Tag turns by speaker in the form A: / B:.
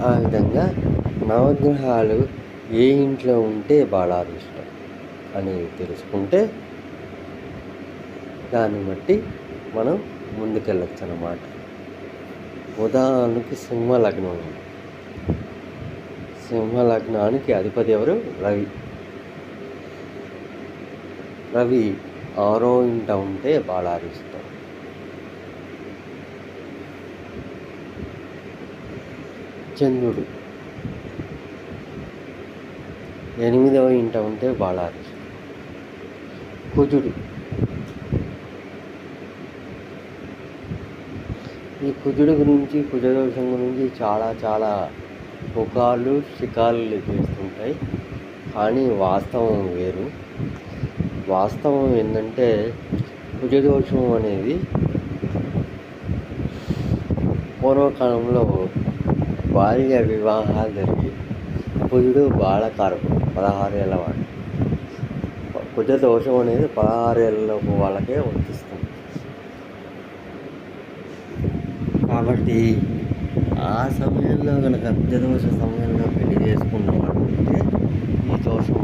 A: ఆ విధంగా నవగ్రహాలు ఏ ఇంట్లో ఉంటే బాలారిష్టం అని తెలుసుకుంటే దాన్ని బట్టి మనం ముందుకెళ్ళచ్చు అన్నమాట. ఉదాహరణకి సింహలగ్నం ఉంది. సింహలగ్నానికి అధిపతి ఎవరు? రవి. రవి 6వ ఇంట ఉంటే బాలారిష్టం. చంద్రుడు 8వ ఇంట ఉంటే బాలారిష్టం. కుజుడు ఈ కుజుడు గురించి, కుజదోషం గురించి చాలా పుకార్లు షికార్లు చేస్తుంటాయి. కానీ వాస్తవం వేరు. వాస్తవం ఏంటంటే కుజదోషం అనేది పూర్వకాలంలో బాల్య వివాహాలు జరిగి కుజుడు బాలకారకుడు 16 ఏళ్ళ వాడు. కుజదోషం అనేది 16 ఏళ్ళలోపు వాళ్ళకే వర్తిస్తుంది. కాబట్టి ఆ సమయంలో కనుక కుజదోష సమయంలో పెళ్లి చేసుకున్న వాడు ఉంటే ఈ దోషం